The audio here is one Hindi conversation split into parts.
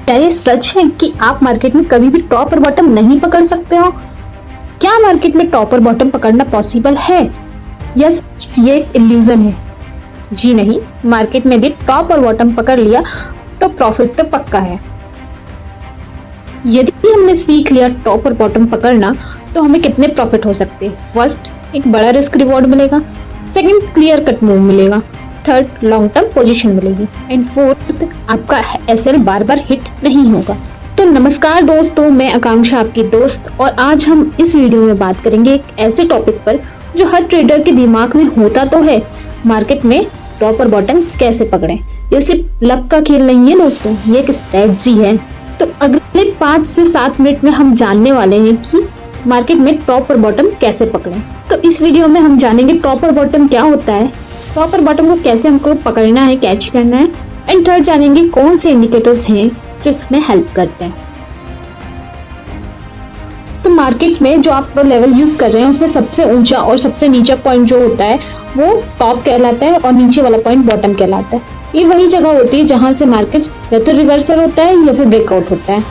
क्या ये सच है कि आप मार्केट में कभी भी टॉप और बॉटम नहीं पकड़ सकते हो? क्या मार्केट में टॉप और बॉटम पकड़ना पॉसिबल है या सिर्फ ये एक इल्यूजन है? जी नहीं, मार्केट में यदि टॉप और बॉटम पकड़ लिया तो प्रॉफिट तो पक्का है। यदि हमने सीख लिया टॉप और बॉटम पकड़ना तो हमें कितने प्रॉफिट हो सकते हैं? फर्स्ट, एक बड़ा रिस्क रिवॉर्ड मिलेगा। सेकंड, क्लियर कट मूव मिलेगा। थर्ड, लॉन्ग टर्म पोजीशन मिलेगी। एंड फोर्थ, आपका एसएल बार बार हिट नहीं होगा। तो नमस्कार दोस्तों, मैं आकांक्षा आपकी दोस्त, और आज हम इस वीडियो में बात करेंगे एक ऐसे टॉपिक पर जो हर ट्रेडर के दिमाग में होता तो है, मार्केट में टॉप और बॉटम कैसे पकड़ें। ये सिर्फ लक का खेल नहीं है दोस्तों, ये एक स्ट्रेटजी है। तो अगले 5 से 7 मिनट में हम जानने वाले हैं कि मार्केट में टॉप और बॉटम कैसे पकड़ें। तो इस वीडियो में हम जानेंगे टॉप और बॉटम क्या होता है, टॉप और बॉटम को कैसे हमको पकड़ना है, कैच करना है, एंड थर्ड जानेंगे कौन से इंडिकेटर्स हैं जो इसमें हेल्प करते हैं। तो मार्केट में जो आप लेवल यूज कर रहे हैं उसमें सबसे ऊंचा और सबसे नीचा पॉइंट जो होता है वो टॉप कहलाता है और नीचे वाला पॉइंट बॉटम कहलाता है। ये वही जगह होती है जहां से मार्केट या तो रिवर्सल होता है या फिर ब्रेकआउट होता है।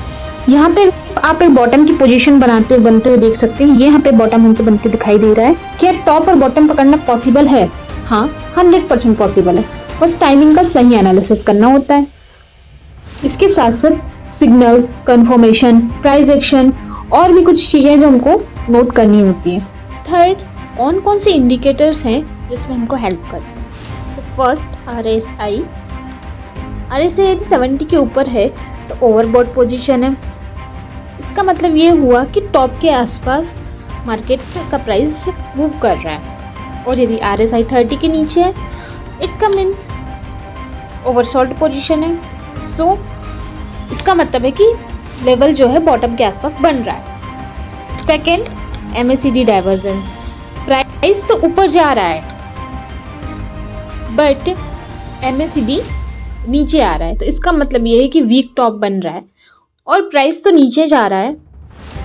यहाँ पे आप एक बॉटम की पोजीशन बनते हुए देख सकते हैं। ये यहाँ पे बॉटम हमको बनते दिखाई दे रहा है। क्या टॉप और बॉटम पकड़ना पॉसिबल है? हाँ, 100% पॉसिबल है। बस टाइमिंग का सही एनालिसिस करना होता है। इसके साथ साथ सिग्नल्स, कंफर्मेशन, प्राइस एक्शन और भी कुछ चीजें जो हमको नोट करनी होती है। थर्ड, कौन कौन से इंडिकेटर्स हैं जिसमें हमको हेल्प करते हैं। तो फर्स्ट, RSI यदि 70 के ऊपर है तो ओवरबॉट पोजीशन है। इसका मतलब ये हुआ कि टॉप के आसपास मार्केट का प्राइस मूव कर रहा है, और यदि RSI 30 के नीचे है इट का मीन्स ओवरसोल्ड पोजीशन है। सो इसका मतलब है कि लेवल जो है बॉटम के आसपास बन रहा है। सेकेंड, MACD डाइवर्जेंस, प्राइस तो ऊपर जा रहा है बट MACD नीचे आ रहा है, तो इसका मतलब ये है कि वीक टॉप बन रहा है, और प्राइस तो नीचे जा रहा है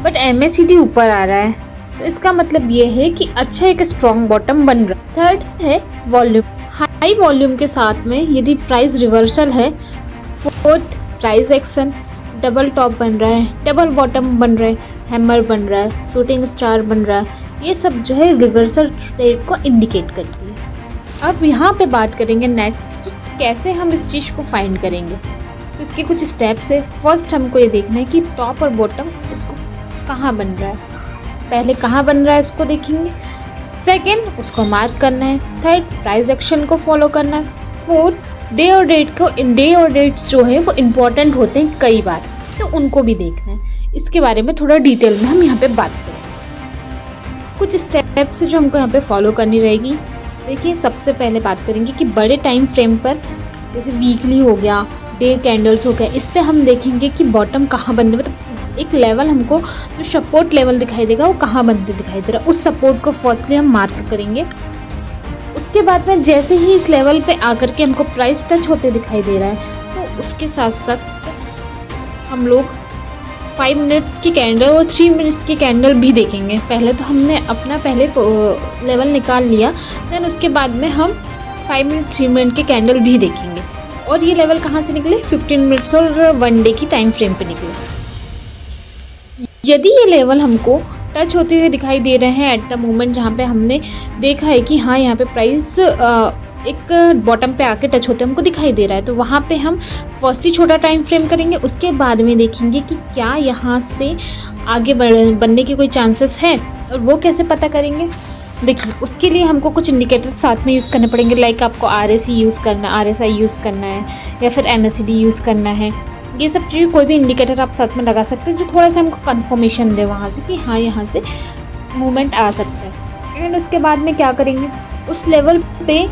बट MACD ऊपर आ रहा है, तो इसका मतलब ये है कि अच्छा एक स्ट्रॉन्ग बॉटम बन रहा है। थर्ड है वॉल्यूम, हाई वॉल्यूम के साथ में यदि प्राइस रिवर्सल है। Fourth, price action, double top बन रहा है, डबल बॉटम बन रहा है, हैमर बन रहा है, शूटिंग स्टार बन रहा है, ये सब जो है रिवर्सल ट्रेड को इंडिकेट करती है। अब यहाँ पे बात करेंगे नेक्स्ट कैसे हम इस चीज़ को फाइंड करेंगे। तो इसके कुछ स्टेप्स है। फर्स्ट, हमको ये देखना है कि टॉप और बॉटम इसको कहाँ बन रहा है। पहले कहाँ बन रहा है इसको देखेंगे। सेकेंड, उसको मार्क करना है। थर्ड, प्राइस एक्शन को फॉलो करना है। फोर्थ, डे और डेट्स जो है वो इम्पोर्टेंट होते हैं कई बार, तो उनको भी देखना है। इसके बारे में थोड़ा डिटेल में हम यहाँ पे बात करेंगे। कुछ स्टेप्स जो हमको यहाँ पे फॉलो करनी रहेगी। देखिए, सबसे पहले बात करेंगे कि बड़े टाइम फ्रेम पर, जैसे वीकली हो गया, डे कैंडल्स हो गया, इस पे हम देखेंगे कि बॉटम कहाँ बनते, मतलब एक लेवल हमको जो सपोर्ट लेवल दिखाई देगा वो कहाँ बनते दिखाई दे रहा है, उस सपोर्ट को फर्स्टली हम मार्क करेंगे। उसके बाद में जैसे ही इस लेवल पे आकर के हमको प्राइस टच होते दिखाई दे रहा है तो उसके साथ साथ हम लोग 5 मिनट्स की कैंडल और 3 मिनट्स की कैंडल भी देखेंगे। पहले तो हमने अपना लेवल निकाल लिया, देन उसके बाद में हम 5 मिनट 3 मिनट के कैंडल भी देखेंगे। और ये लेवल कहाँ से निकले? 15 मिनट्स और 1 डे की टाइम फ्रेम पे निकले। यदि ये लेवल हमको टच होते हुए दिखाई दे रहे हैं एट द मोमेंट, जहाँ पे हमने देखा है कि हाँ यहाँ पे प्राइस एक बॉटम पे आके टच होते हमको दिखाई दे रहा है, तो वहाँ पे हम फर्स्ट ही छोटा टाइम फ्रेम करेंगे। उसके बाद में देखेंगे कि क्या यहाँ से आगे बनने के कोई चांसेस है, और वो कैसे पता करेंगे। देखिए, उसके लिए हमको कुछ इंडिकेटर्स साथ में यूज़ करने पड़ेंगे। लाइक आपको RSI यूज़ करना है या फिर MACD यूज़ करना है। ये सब चीज़ कोई भी इंडिकेटर आप साथ में लगा सकते हैं जो थोड़ा सा हमको कंफर्मेशन दे वहाँ से कि हाँ यहाँ से मूवमेंट आ सकता है। एंड उसके बाद में क्या करेंगे, उस लेवल पे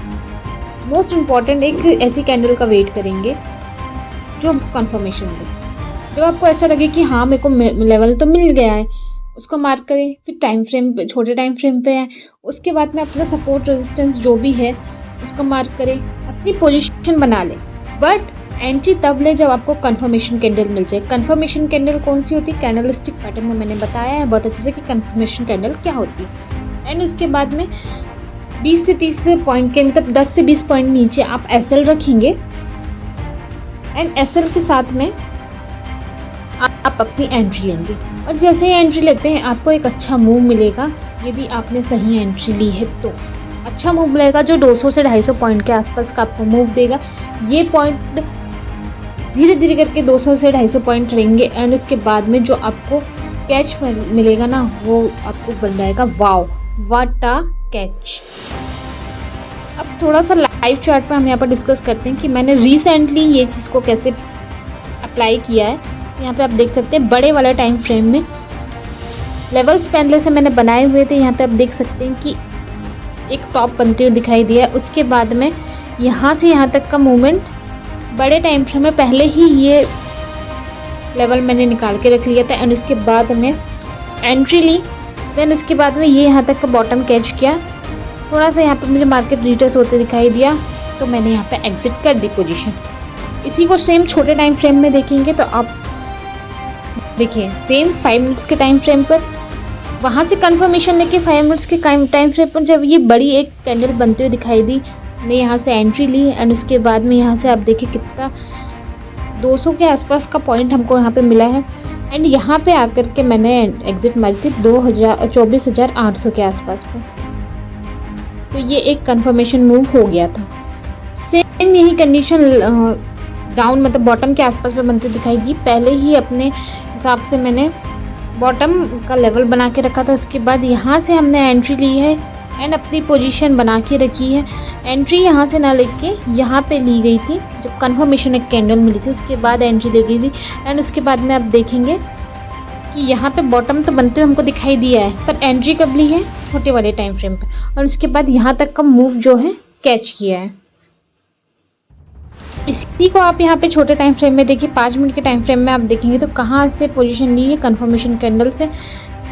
मोस्ट इम्पॉर्टेंट एक ऐसी कैंडल का वेट करेंगे जो हमको कंफर्मेशन दे। जब आपको ऐसा लगे कि हाँ मेरे को लेवल तो मिल गया है, उसको मार्क करें। फिर टाइम फ्रेम पे, छोटे टाइम फ्रेम पे है, उसके बाद में अपना सपोर्ट रेजिस्टेंस जो भी है उसको मार्क करें, अपनी पोजीशन बना लें। बट एंट्री तब ले जब आपको कंफर्मेशन कैंडल मिल जाए। कंफर्मेशन कैंडल कौन सी होती है? कैंडलस्टिक पैटर्न में मैंने बताया है बहुत अच्छे से कि कंफर्मेशन कैंडल क्या होती है। एंड उसके बाद में 20 से 30 पॉइंट के, मतलब 10 से 20 पॉइंट नीचे आप SL रखेंगे। एंड SL के साथ में आप अपनी एंट्री लेंगे। और जैसे ही एंट्री लेते हैं आपको एक अच्छा मूव मिलेगा। यदि आपने सही एंट्री ली है तो अच्छा मूव मिलेगा जो 200 से 250 पॉइंट के आसपास का आपको मूव देगा। ये पॉइंट धीरे धीरे करके 200 से 250 पॉइंट रहेंगे एंड उसके बाद में जो आपको कैच मिलेगा ना वो आपको बन जाएगा वाओ व्हाट अ कैच। अब थोड़ा सा लाइव चार्ट पे हम यहाँ पर डिस्कस करते हैं कि मैंने रिसेंटली ये चीज़ को कैसे अप्लाई किया है। यहाँ पे आप देख सकते हैं बड़े वाला टाइम फ्रेम में लेवल्स पहले से मैंने बनाए हुए थे। यहाँ पे आप देख सकते हैं कि एक टॉप बनते हुए दिखाई दिया है। उसके बाद में यहाँ से यहाँ तक का मूवमेंट बड़े टाइम फ्रेम में पहले ही ये लेवल मैंने निकाल के रख लिया था एंड उसके बाद में एंट्री ली। देन उसके बाद में ये यहाँ तक का बॉटम कैच किया। थोड़ा सा यहाँ पे मुझे मार्केट रिट्रेस होते दिखाई दिया तो मैंने यहाँ पे एग्जिट कर दी पोजीशन। इसी को सेम छोटे टाइम फ्रेम में देखेंगे तो आप देखिए सेम 5 मिनट्स के टाइम फ्रेम पर वहाँ से कंफर्मेशन लेके 5 मिनट्स के टाइम फ्रेम पर जब ये बड़ी एक कैंडल बनते हुए दिखाई दी, मैंने यहाँ से एंट्री ली एंड उसके बाद में यहाँ से आप देखिए कितना 200 के आसपास का पॉइंट हमको यहाँ पे मिला है एंड यहाँ पे आकर के मैंने एग्जिट मारी थी 24,800 के आसपास पे। तो ये एक कंफर्मेशन मूव हो गया था। सेम यही कंडीशन डाउन मतलब बॉटम के आसपास पे बनती दिखाई दी। पहले ही अपने हिसाब से मैंने बॉटम का लेवल बना के रखा था। उसके बाद यहाँ से हमने एंट्री ली है एंड अपनी पोजीशन बना के रखी है। एंट्री यहाँ से ना लेके यहाँ पे ली गई थी जब कंफर्मेशन एक कैंडल मिली थी, उसके बाद एंट्री ले गई थी एंड उसके बाद में आप देखेंगे कि यहाँ पे बॉटम तो बनते हुए हमको दिखाई दिया है पर एंट्री कब ली है छोटे वाले टाइम फ्रेम पे और उसके बाद यहाँ तक का मूव जो है कैच किया है। इसी को आप यहाँ पे छोटे टाइम फ्रेम में देखिए 5 मिनट के टाइम फ्रेम में आप देखेंगे तो कहाँ से पोजीशन ली है कंफर्मेशन कैंडल से।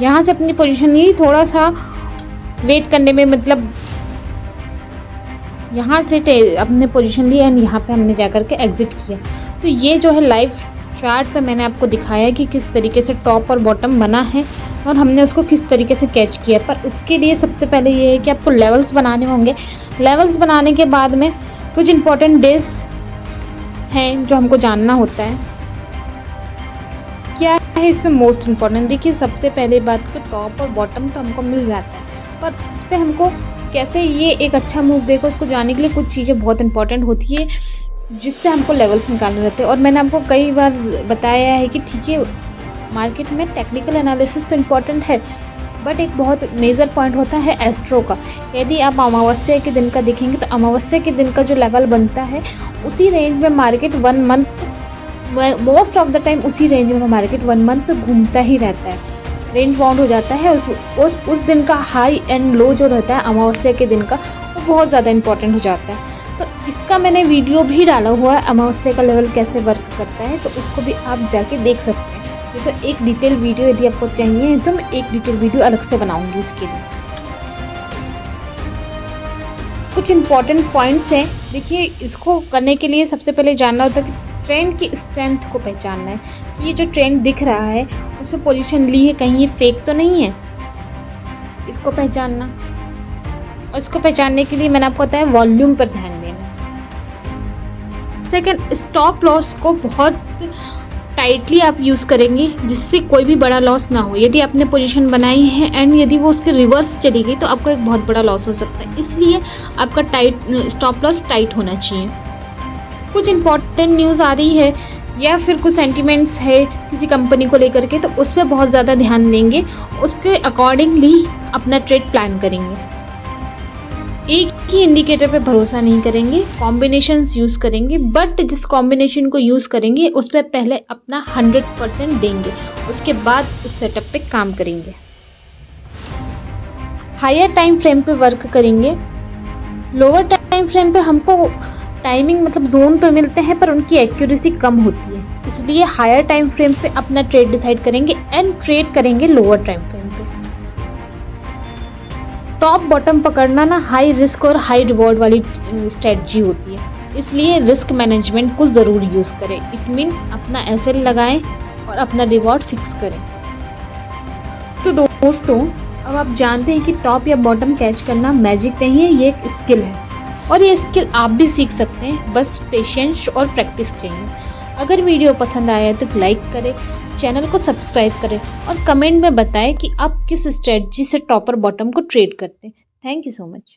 यहाँ से अपनी पोजीशन ली, थोड़ा सा वेट करने में मतलब यहाँ से अपने पोजीशन ली एंड यहाँ पे हमने जाकर के एग्जिट किया। तो ये जो है लाइव चार्ट पे मैंने आपको दिखाया कि किस तरीके से टॉप और बॉटम बना है और हमने उसको किस तरीके से कैच किया। पर उसके लिए सबसे पहले ये है कि आपको लेवल्स बनाने होंगे। लेवल्स बनाने के बाद में कुछ इंपॉर्टेंट डेज हैं जो हमको जानना होता है। क्या है इसमें मोस्ट इम्पॉर्टेंट, देखिए सबसे पहले बात तो टॉप और बॉटम तो हमको मिल जाता है पर उस पर हमको कैसे ये एक अच्छा मूव देखो उसको जानने के लिए कुछ चीज़ें बहुत इंपॉर्टेंट होती है जिससे हमको लेवल्स निकालने रहते हैं। और मैंने आपको कई बार बताया है कि ठीक है मार्केट में टेक्निकल एनालिसिस तो इम्पॉर्टेंट है बट एक बहुत मेजर पॉइंट होता है एस्ट्रो का। यदि आप अमावस्या के दिन का देखेंगे तो अमावस्या के दिन का जो लेवल बनता है उसी रेंज में market 1 month most of the time उसी रेंज में मार्केट 1 मंथ घूमता ही रहता है, रेंज बाउंड हो जाता है। उस दिन का हाई एंड लो जो रहता है अमावस्या के दिन का वो बहुत ज़्यादा इंपॉर्टेंट हो जाता है। तो इसका मैंने वीडियो भी डाला हुआ है अमावस्या का लेवल कैसे वर्क करता है, तो उसको भी आप जाके देख सकते हैं। तो एक डिटेल वीडियो यदि आपको चाहिए तो मैं एक डिटेल वीडियो अलग से बनाऊंगी उसके लिए। कुछ इंपॉर्टेंट पॉइंट्स हैं, देखिए इसको करने के लिए सबसे पहले जानना होता है कि ट्रेंड की स्ट्रेंथ को पहचानना है। ये जो ट्रेंड दिख रहा है उसमें पोजीशन ली है, कहीं ये फेक तो नहीं है, इसको पहचानना। और इसको पहचानने के लिए मैंने आपको बताया वॉल्यूम पर ध्यान देना। सेकंड, स्टॉप लॉस को बहुत टाइटली आप यूज़ करेंगे जिससे कोई भी बड़ा लॉस ना हो। यदि आपने पोजीशन बनाई है एंड यदि वो उसके रिवर्स चली गई तो आपको एक बहुत बड़ा लॉस हो सकता है, इसलिए आपका स्टॉप लॉस टाइट होना चाहिए। कुछ इंपॉर्टेंट न्यूज़ आ रही है या फिर कुछ सेंटिमेंट्स है किसी कंपनी को लेकर के तो उस पर बहुत ज़्यादा ध्यान देंगे, उसके अकॉर्डिंगली अपना ट्रेड प्लान करेंगे। एक ही इंडिकेटर पे भरोसा नहीं करेंगे, कॉम्बिनेशंस यूज़ करेंगे, बट जिस कॉम्बिनेशन को यूज़ करेंगे उस पर पहले अपना 100% देंगे, उसके बाद उस सेटअप पे काम करेंगे। हायर टाइम फ्रेम पे वर्क करेंगे। लोअर टाइम फ्रेम पे हमको टाइमिंग मतलब जोन तो मिलते हैं पर उनकी एक्यूरेसी कम होती है, इसलिए हायर टाइम फ्रेम पे अपना ट्रेड डिसाइड करेंगे एंड ट्रेड करेंगे लोअर टाइम फ्रेम पे। टॉप बॉटम पकड़ना ना हाई रिस्क और हाई रिवॉर्ड वाली स्ट्रेटजी होती है, इसलिए रिस्क मैनेजमेंट को ज़रूर यूज़ करें। इट मीन अपना एसएल लगाएं और अपना रिवॉर्ड फिक्स करें। तो दोस्तों अब आप जानते हैं कि टॉप या बॉटम कैच करना मैजिक नहीं है, ये एक स्किल है और ये स्किल आप भी सीख सकते हैं, बस पेशेंस और प्रैक्टिस चाहिए। अगर वीडियो पसंद आया तो लाइक करें, चैनल को सब्सक्राइब करें और कमेंट में बताएं कि आप किस स्ट्रेटजी से टॉप और बॉटम को ट्रेड करते हैं। Thank you so much.